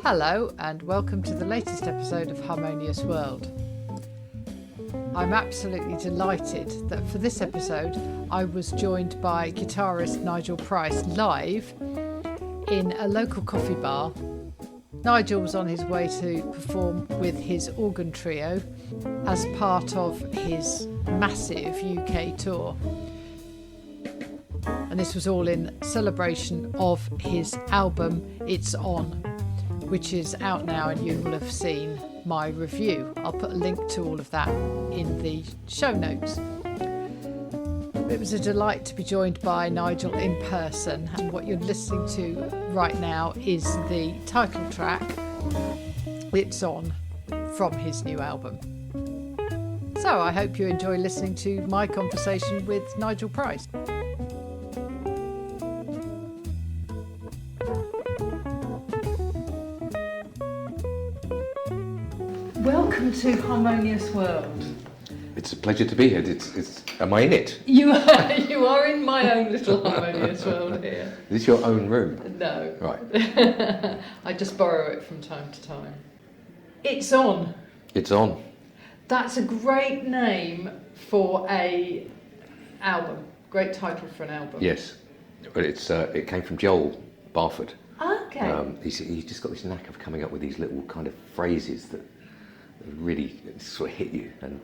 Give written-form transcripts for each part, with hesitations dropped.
Hello and welcome to the latest episode of Harmonious World. I'm absolutely delighted that for this episode I was joined by guitarist Nigel Price live in a local coffee bar. Nigel was on his way to perform with his organ trio as part of his massive UK tour. And this was all in celebration of his album It's On, which is out now, and you will have seen my review. I'll put a link to all of that in the show notes. It was a delight to be joined by Nigel in person, and what you're listening to right now is the title track, It's On, from his new album. So I hope you enjoy listening to my conversation with Nigel Price. Welcome to Harmonious World. It's a pleasure to be here. Am I in it? You are in my own little Harmonious World here. Is this your own room? No. Right. I just borrow it from time to time. It's On. It's On. That's a great name for a album. Great title for an album. Yes, but it came from Joel Barford. Okay. He's just got this knack of coming up with these little kind of phrases that really sort of hit you, and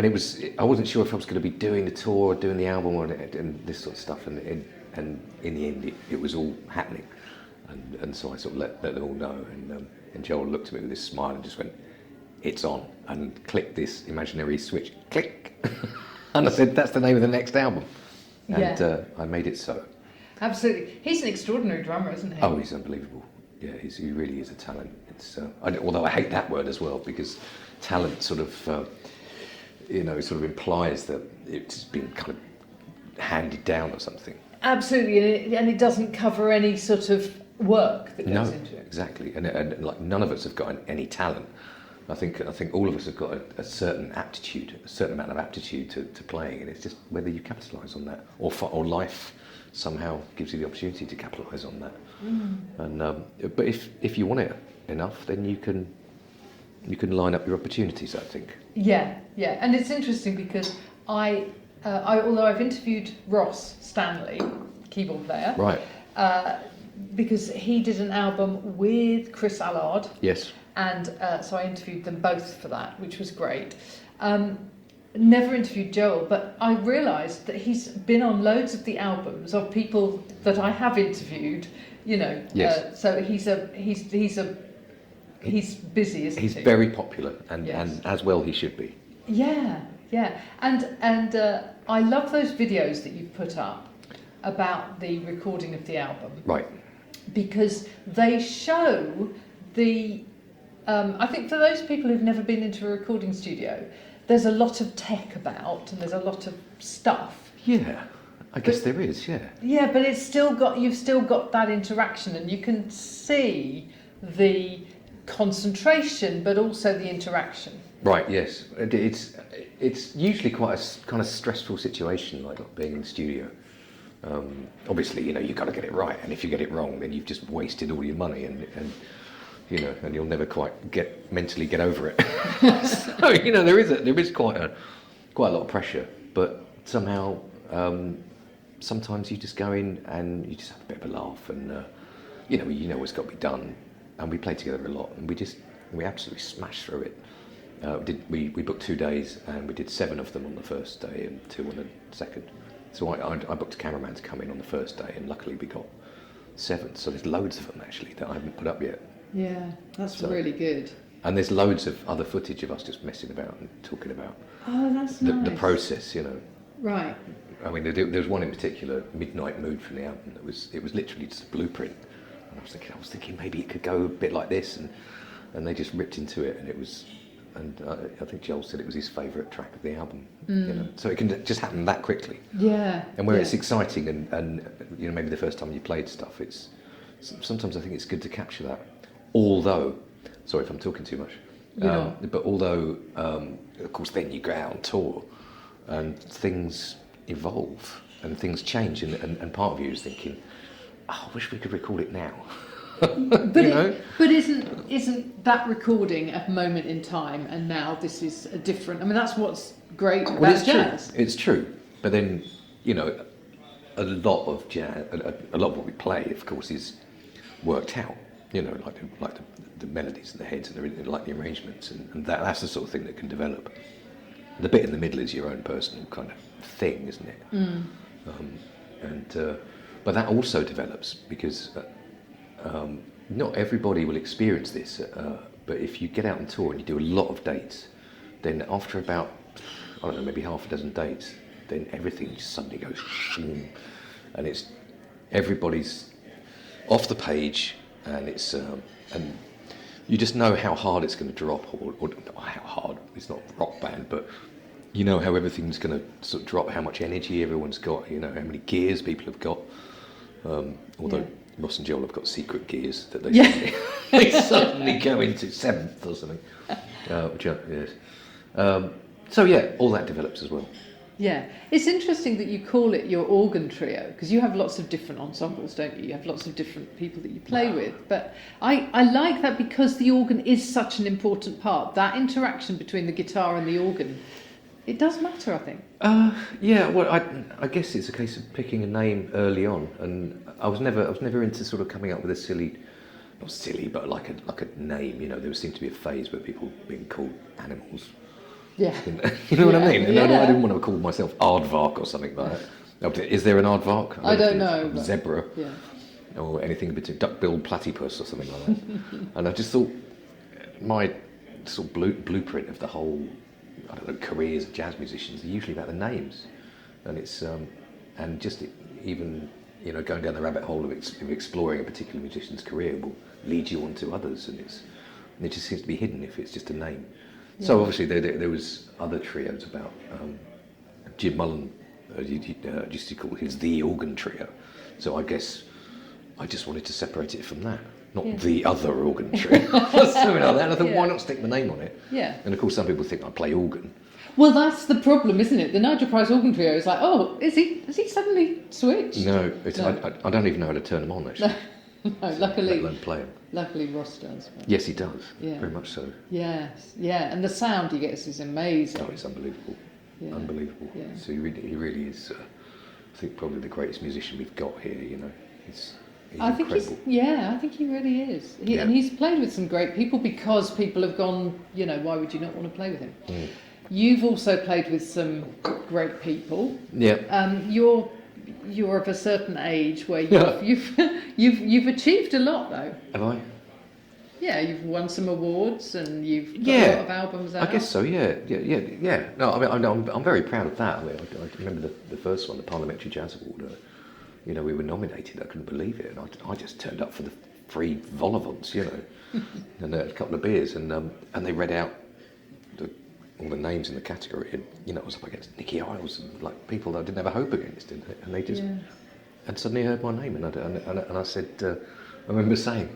it was, I wasn't sure if I was going to be doing the tour or doing the album and this sort of stuff, and in the end it was all happening, and so I sort of let them all know, and Joel looked at me with this smile and just went, "It's on," and clicked this imaginary switch, click, and I said, "That's the name of the next album," and I made it so. Absolutely. He's an extraordinary drummer, isn't he? Oh, he's unbelievable. Yeah, he really is a talent. Although I hate that word as well, because talent sort of implies that it's been kind of handed down or something. Absolutely, and it doesn't cover any sort of work that goes into it. Exactly, and like none of us have got any talent. I think all of us have got a certain aptitude, a certain amount of aptitude to playing, and it's just whether you capitalise on that, or life somehow gives you the opportunity to capitalise on that. But if you want it enough, then you can line up your opportunities, I think. Yeah, and it's interesting because although I've interviewed Ross Stanley, keyboard player, right, because he did an album with Chris Allard. Yes. And so I interviewed them both for that, which was great. Never interviewed Joel, but I realised that he's been on loads of the albums of people that I have interviewed. Yes. So he's busy, isn't he? He's very popular, and yes. and as well he should be. Yeah, and I love those videos that you've put up about the recording of the album. Right. Because they show the. I think for those people who've never been into a recording studio, there's a lot of tech about, and there's a lot of stuff. Yeah, I guess there is. Yeah. Yeah, but you've still got that interaction, and you can see the concentration, but also the interaction. Right. Yes. It's usually quite a kind of stressful situation, like being in the studio. Obviously, you've got to get it right, and if you get it wrong, then you've just wasted all your money, and you'll never quite mentally get over it. So there is quite a lot of pressure, but somehow sometimes you just go in and you just have a bit of a laugh, and what's got to be done. And we played together a lot, and we absolutely smashed through it. We booked 2 days, and we did 7 of them on the first day and 2 on the second. So I booked a cameraman to come in on the first day, and luckily we got 7. So there's loads of them actually that I haven't put up yet. Yeah, that's really good. And there's loads of other footage of us just messing about and talking about nice. The process, Right. I mean, there was one in particular, Midnight Mood, from the album, it was literally just a blueprint. And I was thinking maybe it could go a bit like this, and they just ripped into it, and I think Joel said it was his favourite track of the album. So it can just happen that quickly. Yeah. And where it's exciting, and maybe the first time you played stuff, sometimes I think it's good to capture that. Although, sorry if I'm talking too much, but although, of course, then you go out on tour, and things evolve and things change, and part of you is thinking, oh, I wish we could record it now. But but isn't that recording a moment in time, and now this is a different? I mean, that's what's great about jazz. It's true, but then a lot of jazz, a lot of what we play, of course, is worked out. Like the melodies and the heads and everything, like the arrangements, and that's the sort of thing that can develop. The bit in the middle is your own personal kind of thing, isn't it? But that also develops because not everybody will experience this. But if you get out on tour and you do a lot of dates, then after about, I don't know, maybe half a dozen dates, then everything just suddenly goes and it's everybody's off the page, and it's and you just know how hard it's going to drop, or not how hard. It's not a rock band, but you know how everything's going to sort of drop, how much energy everyone's got, how many gears people have got. Although Ross and Joel have got secret gears that they suddenly go into seventh or something. Yes. So yeah, all that develops as well. Yeah, it's interesting that you call it your organ trio, because you have lots of different ensembles, don't you? You have lots of different people that you play with. But I like that because the organ is such an important part. That interaction between the guitar and the organ, it does matter, I think. Well, I guess it's a case of picking a name early on, and I was never into sort of coming up with a not silly, but like a name. There seemed to be a phase where people being called animals. Yeah. You know what I mean? And I didn't want to call myself Aardvark or something like that. Is there an Aardvark? I don't know. Zebra. Yeah. Or anything between duck-billed platypus or something like that. And I just thought my sort of blueprint of the whole, I don't know, careers of jazz musicians are usually about the names. And it's, and just even, going down the rabbit hole of exploring a particular musician's career will lead you on to others. And it just seems to be hidden if it's just a name. Yeah. So obviously there was other trios about Jim Mullen used to call his the organ trio. So I guess I just wanted to separate it from that, not the other organ trio, or something like that. And I thought, why not stick my name on it? Yeah. And of course, some people think I play organ. Well, that's the problem, isn't it? The Nigel Price organ trio is like, has he suddenly switched? No, I don't even know how to turn them on actually. No, luckily. Let alone play them. Luckily, Ross does. But. Yes, he does. Yeah. Very much so. Yes, yeah, and the sound he gets is amazing. Oh, it's unbelievable. Yeah. Unbelievable. Yeah. So he really is. I think probably the greatest musician we've got here. He's incredible. I think he really is. And he's played with some great people because people have gone. Why would you not want to play with him? Mm. You've also played with some great people. Yeah. You're of a certain age where you've achieved a lot though. Have I? Yeah, you've won some awards and you've got a lot of albums out. I guess so. Yeah. No, I mean, I'm very proud of that. I mean, I remember the first one, the Parliamentary Jazz Award. We were nominated. I couldn't believe it, and I just turned up for the 3 vol-au-vents, and a couple of beers, and they read out all the names in the category, and I was up against Nicky Isles and like people that I didn't have a hope against, and they just and suddenly heard my name, and I said, I remember saying,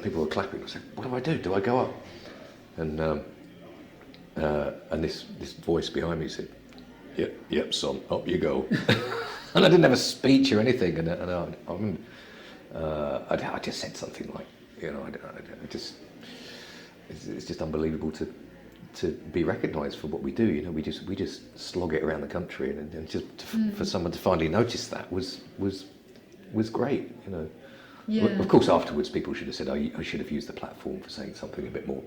people were clapping. I said, what do? Do I go up? And this voice behind me said, yep, son, up you go. And I didn't have a speech or anything, and I remember I just said something like, it's just unbelievable to be recognised for what we do. We just slog it around the country, and just for someone to finally notice that was great. Yeah. Of course, afterwards, people should have said, I should have used the platform for saying something a bit more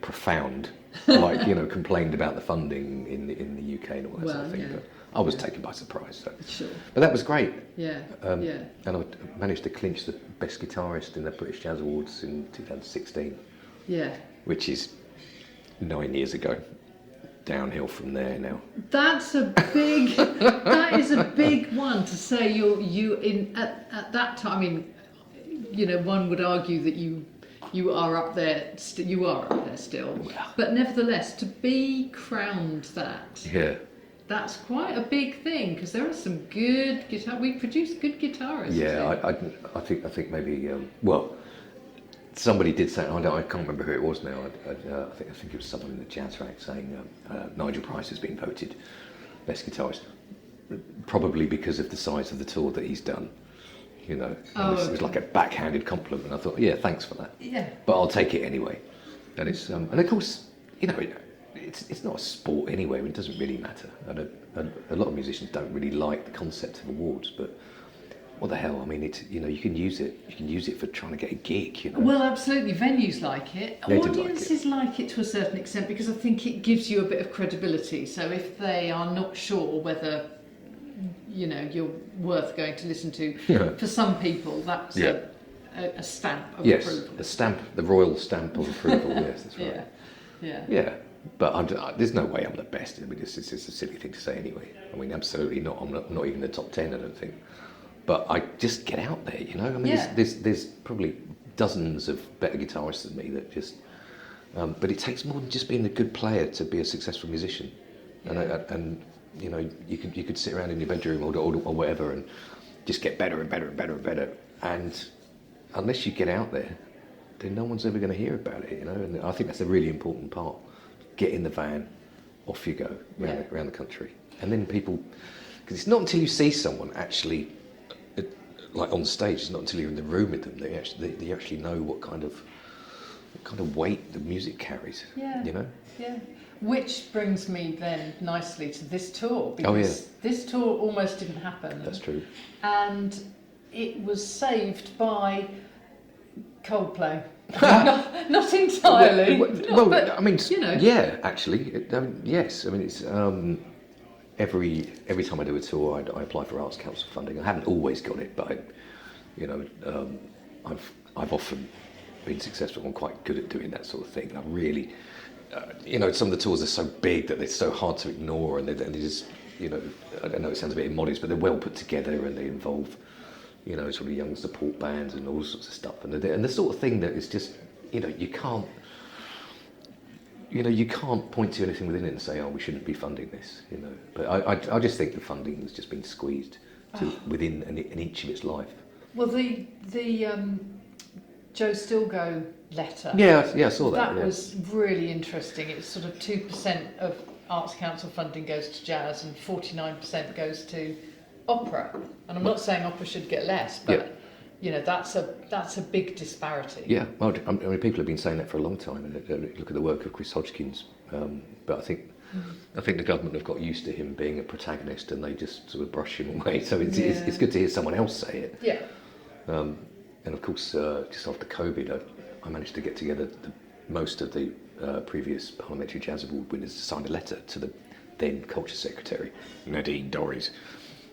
profound, like complained about the funding in the UK and all that sort of thing. Yeah. But I was taken by surprise. So. Sure. But that was great. Yeah. And I managed to clinch the best guitarist in the British Jazz Awards in 2016. Yeah. Which is 9 years ago. Downhill from there now. That's a big. That is a big one to say. At that time. I mean, one would argue that you are up there. You are up there still. Well. But nevertheless, to be crowned that. Yeah. That's quite a big thing because there are some good guitar. We produce good guitarists. Yeah, I think maybe. Somebody did say, I can't remember who it was now. I think it was someone in the jazz rack saying Nigel Price has been voted best guitarist, probably because of the size of the tour that he's done. you know. Oh, It was like a backhanded compliment. I thought, yeah, thanks for that. Yeah. But I'll take it anyway. And it's and of course, you know, it's not a sport anyway. It doesn't really matter. A lot of musicians don't really like the concept of awards, but what the hell? I mean, it's, you know, you can use it. You can use it for trying to get a gig. You know. Well, absolutely. Venues like it. They do Audiences like it to a certain extent because I think it gives you a bit of credibility. So if they are not sure whether, you know, you're worth going to listen to, for some people that's a stamp of approval. Yes, the royal stamp of approval. Yes, that's right. Yeah. But there's no way I'm the best. I mean, it's a silly thing to say anyway. I mean, absolutely not. I'm not even in the top 10, I don't think. But I just get out there, you know. I mean, there's probably dozens of better guitarists than me that just. But it takes more than just being a good player to be a successful musician. And you know, you could sit around in your bedroom or whatever and just get better and better and better and better. And unless you get out there, then no one's ever going to hear about it, you know. And I think that's a really important part. Get in the van, off you go around the country, and then people, because it's not until you see someone actually, like on stage, it's not until you're in the room with them that you actually know what kind of weight the music carries. Yeah. You know. Yeah. Which brings me then nicely to this tour, because this tour almost didn't happen. That's true. And it was saved by Coldplay. not entirely. But, I mean, you know. Yeah, actually, yes. I mean, it's every time I do a tour, I apply for Arts Council funding. I haven't always got it, but I've often been successful. I'm quite good at doing that sort of thing. And I really, some of the tours are so big that they're so hard to ignore, and they just, you know, I don't know, it sounds a bit immodest, but they're well put together and they involve, you know, sort of young support bands and all sorts of stuff, and the sort of thing that is just, you know, you can't point to anything within it and say, oh, we shouldn't be funding this, you know. But I just think the funding has just been squeezed within in each of its life. Well, the Joe Stilgo letter. Yeah, I saw that. That was really interesting. It's sort of 2% of Arts Council funding goes to jazz and 49% goes to opera. And I'm not saying opera should get less, but you know, that's a big disparity. Yeah, well, I mean, people have been saying that for a long time, and look at the work of Chris Hodgkins. But I think the government have got used to him being a protagonist, and they just sort of brush him away. So it's good to hear someone else say it. Yeah. And of course, just after COVID, I managed to get together most of the previous Parliamentary Jazz Award winners to sign a letter to the then Culture Secretary, Nadine Dorries.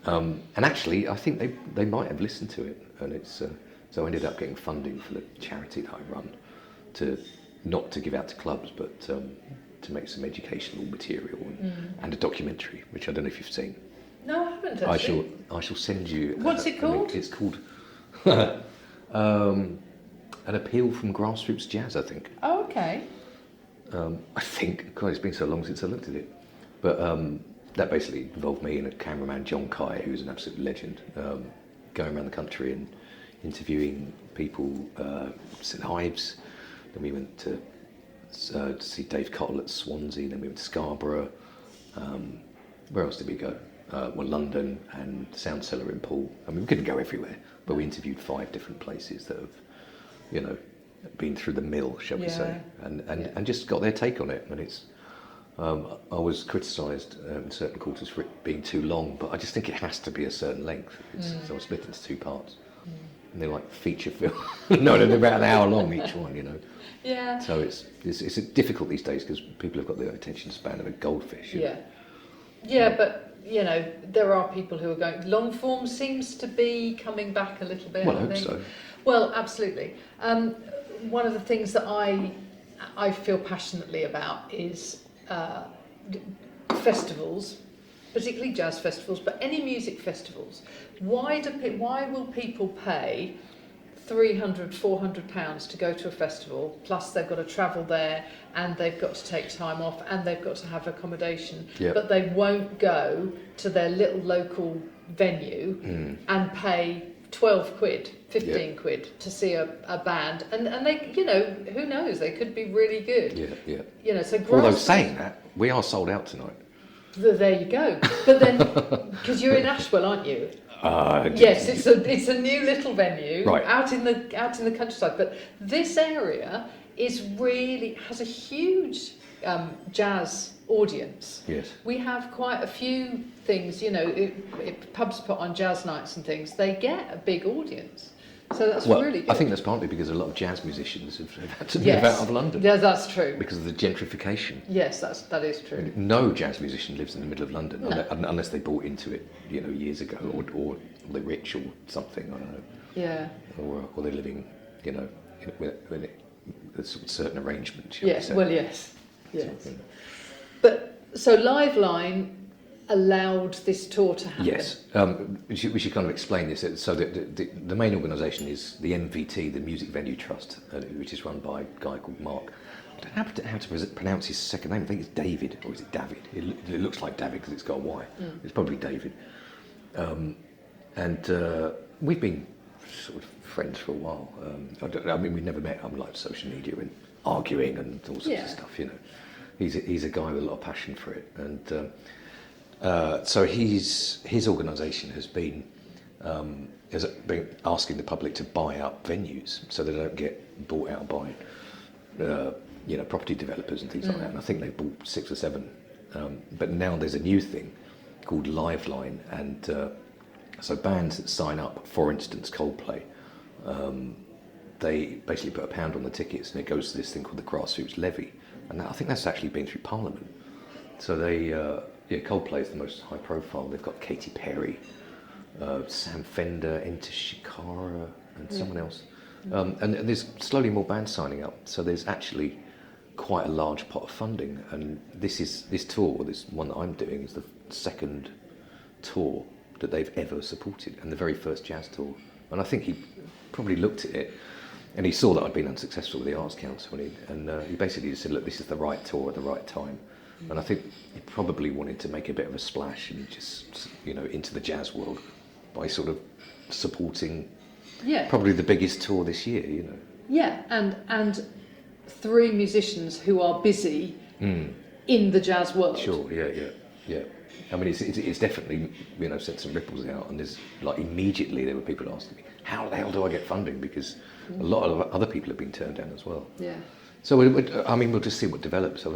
And actually, I think they might have listened to it, and it's so I ended up getting funding for the charity that I run, not to give out to clubs, but to make some educational material and a documentary, which I don't know if you've seen. No, I haven't. Actually. I shall send you. What's it called? It's called An Appeal from Grassroots Jazz, I think. Oh, okay. I think, God, it's been so long since I looked at it, but that basically involved me and a cameraman, John Kai, who's an absolute legend, going around the country and interviewing people, St Ives. Then we went to see Dave Cottle at Swansea. Then we went to Scarborough. Where else did we go? London and Sound Cellar in Poole. I mean, we couldn't go everywhere, but we interviewed 5 different places that have, you know, been through the mill, shall we say, and just got their take on it. And it's, I was criticised in certain quarters for it being too long, but I just think it has to be a certain length. So I split it into 2 parts, and they're like feature film. No, they're about an hour long each one, you know. Yeah. So it's difficult these days because people have got the attention span of a goldfish. You know? Yeah, but you know, there are people who are going. Long form seems to be coming back a little bit. Well, I hope so. Well, absolutely. One of the things that I feel passionately about is festivals, particularly jazz festivals, but any music festivals. Why will people pay £300-400 to go to a festival, plus they've got to travel there and they've got to take time off and they've got to have accommodation, but they won't go to their little local venue and pay 12 quid, 15 quid to see a band, and they, you know, who knows, they could be really good. You know, so although saying that, we are sold out tonight. There you go. But then, because you're in Ashwell, aren't you? Yes, it's a new little venue Right. out in the countryside. But this area has a huge jazz audience. Yes. We have quite a few things, pubs put on jazz nights and things. They get a big audience. So that's really good. I think that's partly because a lot of jazz musicians have had to move out of London. Yeah, that's true. Because of the gentrification. Yes, that is true. No jazz musician lives in the middle of London No. unless they bought into it, years ago, or they're rich or something. I don't know. Yeah. Or they're living, in a certain arrangement. Yes. Well, yes. Yes. But so Liveline allowed this tour to happen. Yes, we should kind of explain this. So the main organisation is the MVT, the Music Venue Trust, which is run by a guy called Mark. I don't know how to pronounce his second name. I think it's David, or is it David? It looks like David because it's got a Y. It's probably David. And we've been sort of friends for a while. We've never met on like social media and arguing and all sorts of stuff. He's a guy with a lot of passion for it, and so his organisation has been asking the public to buy up venues so they don't get bought out by property developers and things like that. And I think they bought 6 or 7. But now there's a new thing called Liveline, and so bands that sign up, for instance Coldplay, they basically put £1 on the tickets, and it goes to this thing called the grassroots levy, and I think that's actually been through Parliament. So Coldplay is the most high profile. They've got Katy Perry, Sam Fender, Enter Shikara, and someone else. And there's slowly more bands signing up. So there's actually quite a large pot of funding. And this tour, this one that I'm doing, is the second tour that they've ever supported, and the very first jazz tour. And I think he probably looked at it, and he saw that I'd been unsuccessful with the Arts Council, and he basically just said, look, this is the right tour at the right time. And I think he probably wanted to make a bit of a splash and just, into the jazz world by sort of supporting probably the biggest tour this year, Yeah, and 3 musicians who are busy in the jazz world. Sure, yeah. I mean, it's definitely, sent some ripples out, and there's, like, immediately there were people asking me, how the hell do I get funding? Because a lot of other people have been turned down as well. Yeah. So, we'll just see what develops.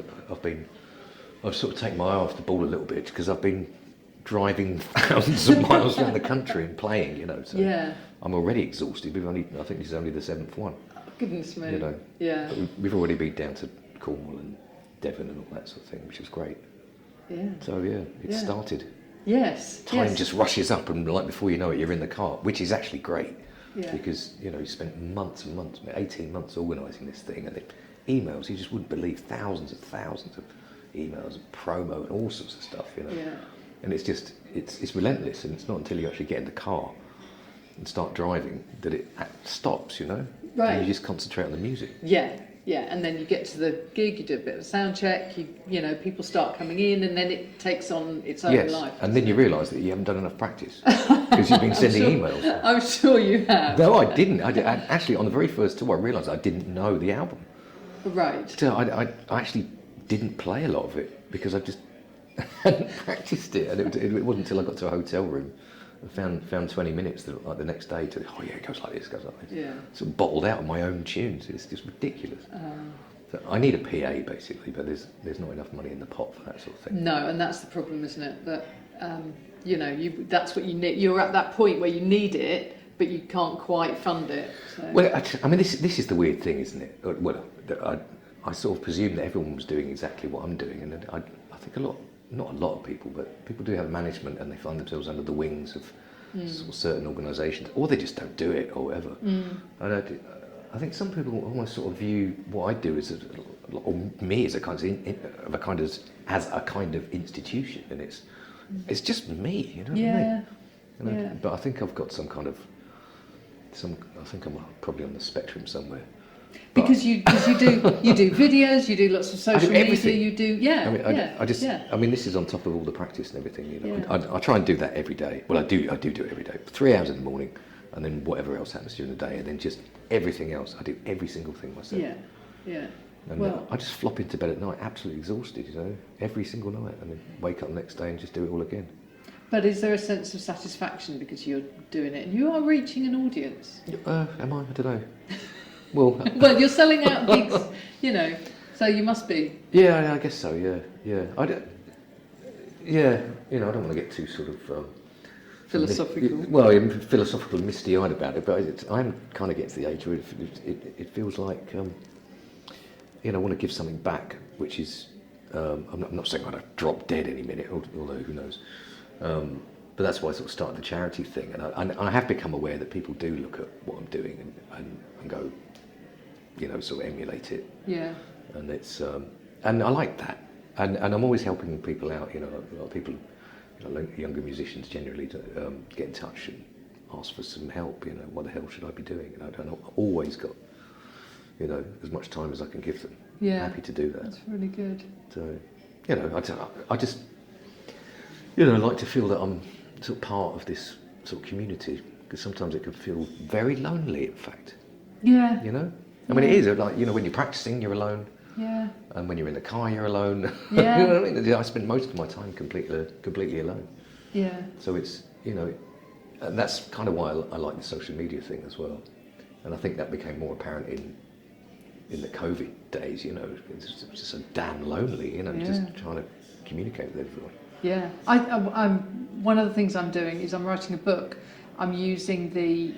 I've sort of taken my eye off the ball a little bit because I've been driving thousands of miles around the country and playing, So I'm already exhausted. I think this is only the 7th one. Oh, goodness me. Yeah. But we've already been down to Cornwall and Devon and all that sort of thing, which is great. Yeah. So it's started. Yes. Time just rushes up, and like before you know it, you're in the car, which is actually great. Yeah. Because you spent months and months, 18 months organising this thing, and emails. You just wouldn't believe thousands of emails and promo and all sorts of stuff, Yeah. And it's just it's relentless, and it's not until you actually get in the car and start driving that it stops, Right. And you just concentrate on the music. Yeah. And then you get to the gig, you do a bit of a sound check, people start coming in, and then it takes on its own life. And then you realise that you haven't done enough practice because you've been sending emails. I'm sure you have. No, I didn't. Actually, on the very first tour, I realised I didn't know the album. Right. So I actually didn't play a lot of it because I just hadn't practiced it, and it wasn't until I got to a hotel room and found 20 minutes the next day to it goes like this, Yeah. sort of bottled out of my own tunes. It's just ridiculous. So I need a PA basically, but there's not enough money in the pot for that sort of thing. No, and that's the problem, isn't it? That that's what you need. You're at that point where you need it, but you can't quite fund it. So. Well, I mean, this is the weird thing, isn't it? Well, I sort of presumed that everyone was doing exactly what I'm doing, and I think not a lot of people, but people do have management, and they find themselves under the wings of sort of certain organisations, or they just don't do it, or whatever. And I think some people almost sort of view what I do as or me as a kind of institution, and it's just me, you know what I mean? But I think I've got some kind of I think I'm probably on the spectrum somewhere. Because you do videos, you do lots of social media, everything. You do I mean, this is on top of all the practice and everything. I try and do that every day. Well, I do it every day. 3 hours in the morning, and then whatever else happens during the day, and then just everything else. I do every single thing myself. And I just flop into bed at night, absolutely exhausted, every single night, and then wake up the next day and just do it all again. But is there a sense of satisfaction because you're doing it and you are reaching an audience? Am I? I don't know. Well, well, you're selling out gigs, so you must be. Yeah, I guess so. Yeah. I don't want to get too sort of philosophical. Philosophical and misty-eyed about it, but I'm kind of getting to the age where it feels like I want to give something back, which is I'm not saying I'm going to drop dead any minute, although who knows. But that's why I sort of started the charity thing, and I have become aware that people do look at what I'm doing and go, sort of emulate it. Yeah. And it's and I like that, and I'm always helping people out. A lot of people, younger musicians generally, to get in touch and ask for some help. What the hell should I be doing? And I don't always got, as much time as I can give them. Yeah. Happy to do that. That's really good. So, I just, like to feel that I'm sort of part of this sort of community, because sometimes it can feel very lonely, in fact. Yeah. I mean, it is like, when you're practicing, you're alone. Yeah. And when you're in the car, you're alone. Yeah. You know what I mean? I spend most of my time completely alone. Yeah. So it's, and that's kind of why I like the social media thing as well. And I think that became more apparent in the COVID days. It's just so damn lonely. Just trying to communicate with everyone. Yeah. I'm one of the things I'm doing is I'm writing a book. I'm using the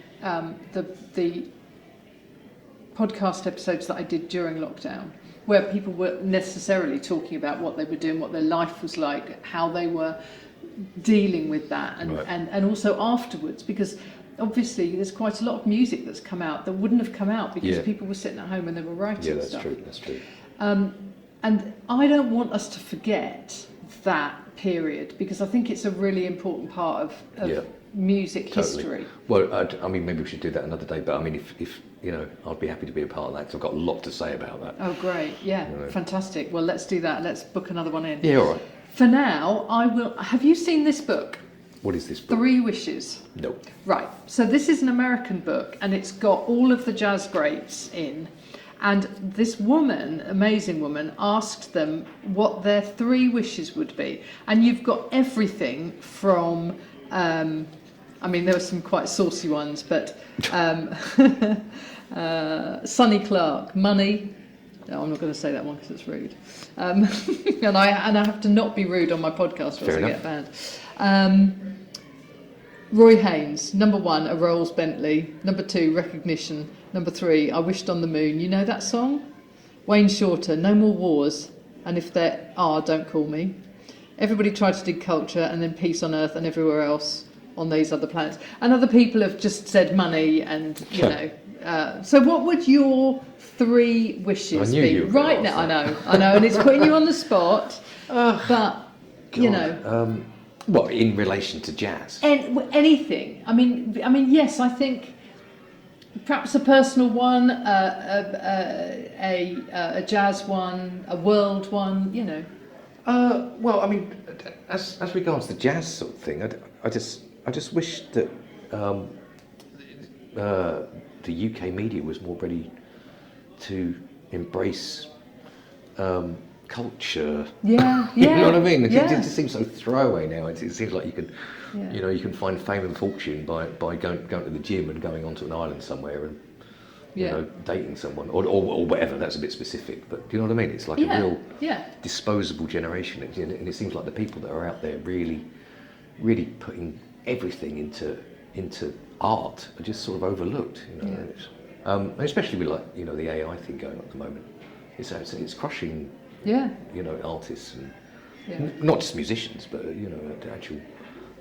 podcast episodes that I did during lockdown, where people were necessarily talking about what they were doing, what their life was like, how they were dealing with that, and also afterwards, because obviously there's quite a lot of music that's come out that wouldn't have come out because people were sitting at home and they were writing stuff. That's true. And I don't want us to forget that period, because I think it's a really important part of music history. Well, I mean, maybe we should do that another day, but I mean, if I'd be happy to be a part of that, because I've got a lot to say about that. Oh, great. Yeah, fantastic. Well, let's do that. Let's book another one in. Yeah, all right. For now, have you seen this book? What is this book? 3 Wishes. No. Right. So this is an American book, and it's got all of the jazz greats in. And this woman, amazing woman, asked them what their 3 wishes would be. And you've got everything from, there were some quite saucy ones, but Sonny Clark, money. No, I'm not going to say that one because it's rude. And I have to not be rude on my podcast or else I get banned. Roy Haynes, number 1, a Rolls Bentley. Number 2, recognition. Number 3, I Wished on the Moon. You know that song? Wayne Shorter, No More Wars. And if there are, don't call me. Everybody tried to dig culture, and then peace on earth and everywhere else on these other planets. And other people have just said money and, so what would your 3 wishes be? You right now, I know, and it's putting you on the spot, but, God. What, in relation to jazz? Anything. I mean, yes, I think perhaps a personal one, a jazz one, a world one, Well, I mean, as regards the jazz sort of thing, I just wish that the UK media was more ready to embrace culture. Yeah. You know what I mean? It Yeah. just seems so throwaway now. It seems like you can, you can find fame and fortune by going to the gym and going onto an island somewhere and dating someone or whatever. That's a bit specific, but do you know what I mean? It's like a real disposable generation, and it seems like the people that are out there really putting everything into art are just sort of overlooked. And especially with the AI thing going on at the moment. It's crushing. Artists and not just musicians, but actual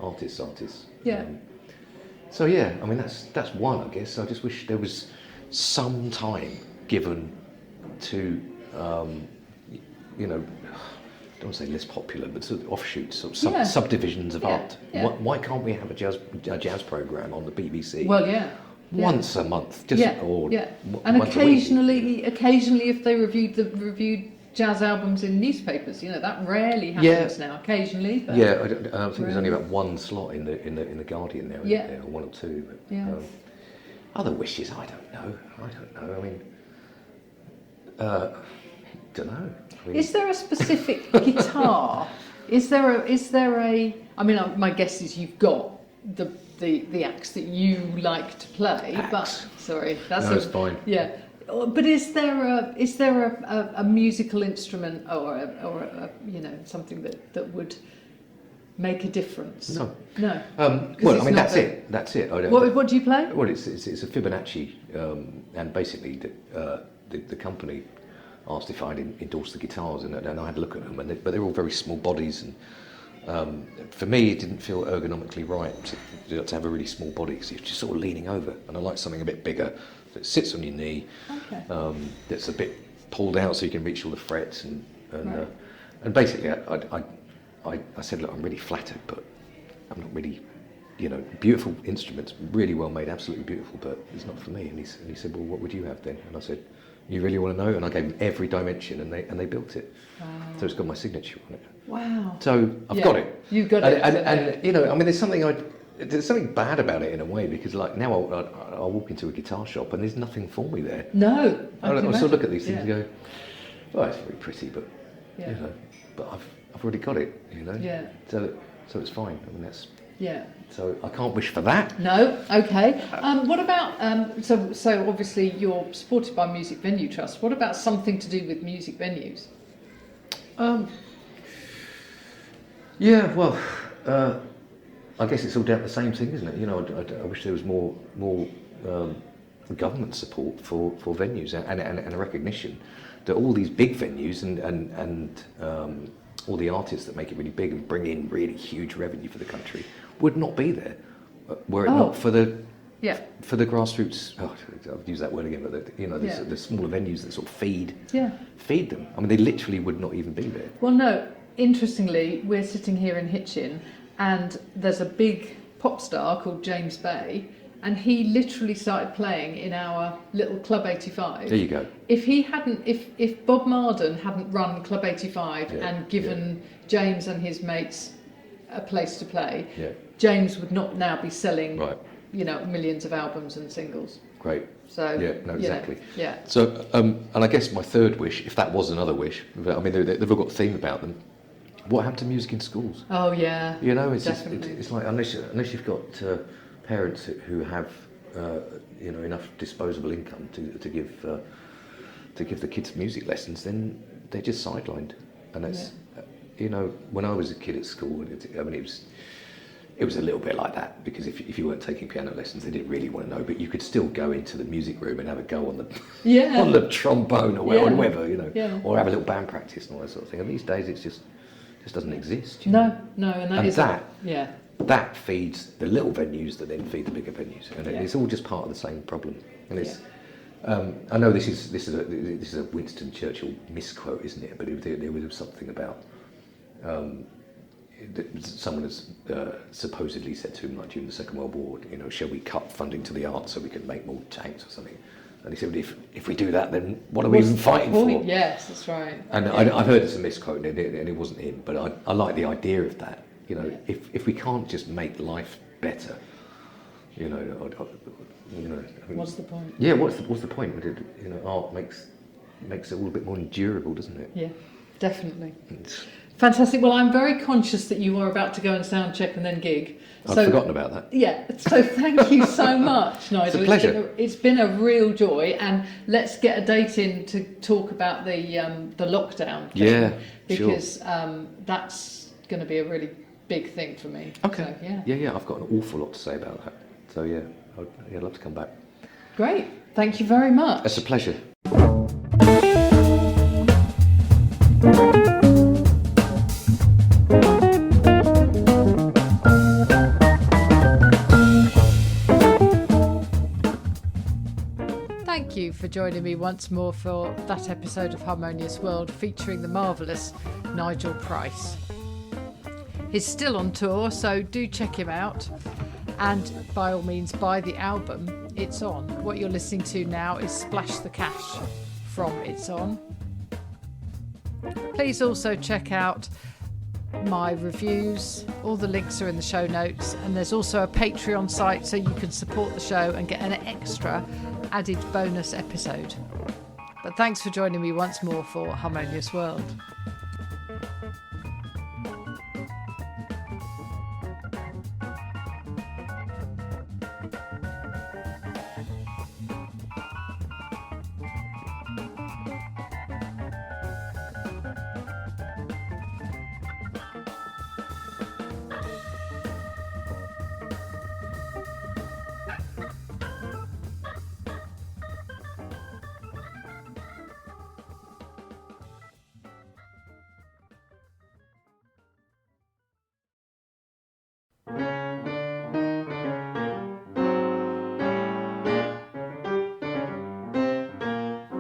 artists. Yeah. I mean that's one, I guess. I just wish there was some time given to I don't want to say less popular, but sort of offshoots, sort of subdivisions of art. Yeah. Why can't we have a jazz program on the BBC? Well, once a month, and occasionally, if they reviewed jazz albums in newspapers, that rarely happens now. Occasionally, but I think there's only about one slot in the Guardian now, or 1 or 2. But, other wishes, I don't know. I mean, don't know. Is there a specific guitar Is there a? I mean, my guess is you've got the axe that you like to play. Axe. But sorry, It's fine. Yeah. But is there a musical instrument or a something that would make a difference? No. No. Well, I mean, that's it. That's it. What do you play? Well, it's a Fibonacci, and basically the company asked if I'd endorse the guitars, and I had a look at them, but they're all very small bodies, and for me it didn't feel ergonomically right to have a really small body, because you're just sort of leaning over, and I like something a bit bigger that sits on your knee, that's a bit pulled out so you can reach all the frets, and Right. and basically I said, look, I'm really flattered, but I'm not really, beautiful instruments, really well made, absolutely beautiful, but it's not for me. And he said, well, what would you have then? And I said, you really want to know? And I gave him every dimension, and they built it. Wow. So it's got my signature on it. Wow. So I've got it. You've got it. And I mean, there's something bad about it in a way, because like now I'll walk into a guitar shop and there's nothing for me there. No. I sort of look at these things and Yeah. go, oh, it's very pretty, but but I've already got it, Yeah. So it's fine. I mean, that's. Yeah. So I can't wish for that. No. Okay. What about so obviously you're supported by Music Venue Trust. What about something to do with music venues? Yeah. Well, I guess it's all down to the same thing, isn't it? I wish there was more government support for venues and a recognition that all these big venues and all the artists that make it really big and bring in really huge revenue for the country would not be there were it not for the grassroots. Oh, I've used that word again, but the smaller venues that sort of feed them. I mean, they literally would not even be there. Well, no. Interestingly, we're sitting here in Hitchin, and there's a big pop star called James Bay, and he literally started playing in our little Club 85. There you go. If Bob Marden hadn't run Club 85 and given James and his mates a place to play, James would not now be selling, millions of albums and singles. Great. So exactly. Yeah. So and I guess my third wish, if that was another wish, I mean they've all got a theme about them. What happened to music in schools? Oh yeah. It's definitely. it's like unless you've got parents who have enough disposable income to give the kids music lessons, then they're just sidelined. And that's when I was a kid at school, it was a little bit like that, because if you weren't taking piano lessons, they didn't really want to know, but you could still go into the music room and have a go on the on the trombone or whatever, or have a little band practice and all that sort of thing. And these days it just doesn't exist. No, and that feeds the little venues that then feed the bigger venues, and it's all just part of the same problem. And it's I know this is a Winston Churchill misquote, isn't it? But there was something about someone has supposedly said to him, like during the Second World War, shall we cut funding to the arts so we can make more tanks or something? And he said, if we do that, then what are we even fighting for? Yes, that's right. And I've heard it's a misquote, and it wasn't him, but I like the idea of that. If we can't just make life better, What's the point? Yeah, what's the point? Art makes it all a bit more endurable, doesn't it? Yeah, definitely. Fantastic. Well, I'm very conscious that you are about to go and sound check and then gig. I'd forgotten about that. Yeah, so thank you so much, Nigel. It's a pleasure. It's been a real joy, and let's get a date in to talk about the lockdown thing, Yeah, because that's going to be a really big thing for me. Okay. So, Yeah. I've got an awful lot to say about that. So I'd love to come back. Great. Thank you very much. It's a pleasure. Thank you for joining me once more for that episode of Harmonious World featuring the marvellous Nigel Price. He's still on tour, so do check him out, and by all means buy the album It's On. What you're listening to now is Splash the Cash from It's On. Please also check out my reviews. All the links are in the show notes, and there's also a Patreon site so you can support the show and get an extra added bonus episode. But thanks for joining me once more for Harmonious World.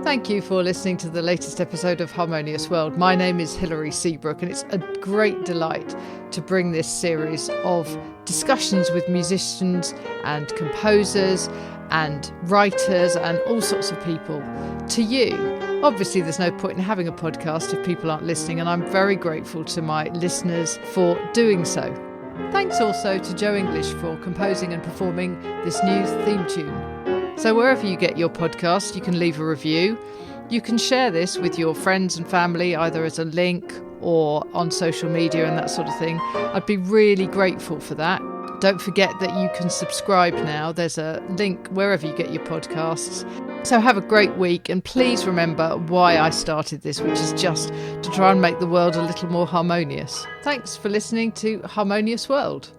Thank you for listening to the latest episode of Harmonious World. My name is Hilary Seabrook, and it's a great delight to bring this series of discussions with musicians and composers and writers and all sorts of people to you. Obviously, there's no point in having a podcast if people aren't listening, and I'm very grateful to my listeners for doing so. Thanks also to Joe English for composing and performing this new theme tune. So wherever you get your podcast, you can leave a review. You can share this with your friends and family, either as a link or on social media and that sort of thing. I'd be really grateful for that. Don't forget that you can subscribe now. There's a link wherever you get your podcasts. So have a great week, and please remember why I started this, which is just to try and make the world a little more harmonious. Thanks for listening to Harmonious World.